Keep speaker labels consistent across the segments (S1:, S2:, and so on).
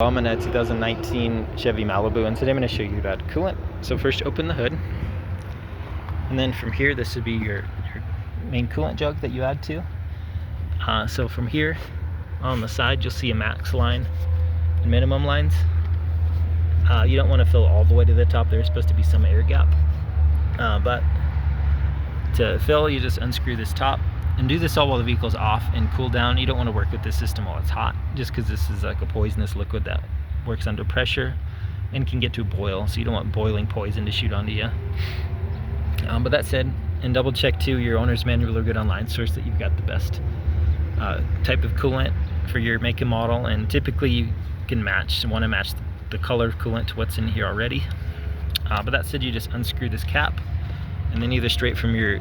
S1: I'm in a 2019 Chevy Malibu, and today I'm going to show you about coolant. So first, open the hood, and then from here, this would be your main coolant jug that you add to. So from here, on the side, you'll see a max line and minimum lines. You don't want to fill all the way to the top. There's supposed to be some air gap, but to fill, you just unscrew this top. And do this all while the vehicle's off and cool down. You don't want to work with this system while it's hot, just because this is like a poisonous liquid that works under pressure and can get to a boil, so you don't want boiling poison to shoot onto you. But that said, and double check too your owner's manual or good online source that you've got the best type of coolant for your make and model, and typically you can want to match the color of coolant to what's in here already. But that said, you just unscrew this cap, and then either straight from your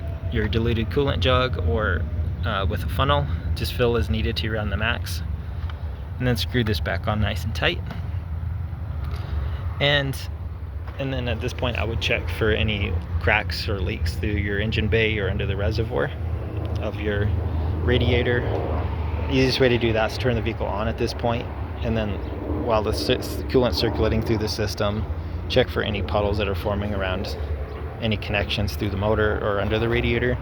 S1: diluted coolant jug or with a funnel, just fill as needed to around the max, and then screw this back on nice and tight. And then at this point, I would check for any cracks or leaks through your engine bay or under the reservoir of your radiator. The easiest way to do that is turn the vehicle on at this point, and then while the coolant's circulating through the system, check for any puddles that are forming around any connections through the motor or under the radiator.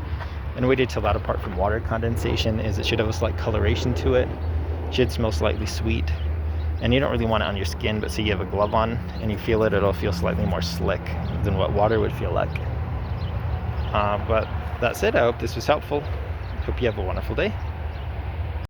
S1: And a way to tell that apart from water condensation is it should have a slight coloration to it. It should smell slightly sweet, and you don't really want it on your skin, but say you have a glove on and you feel it, it'll feel slightly more slick than what water would feel like. But that said, I hope this was helpful. Hope you have a wonderful day.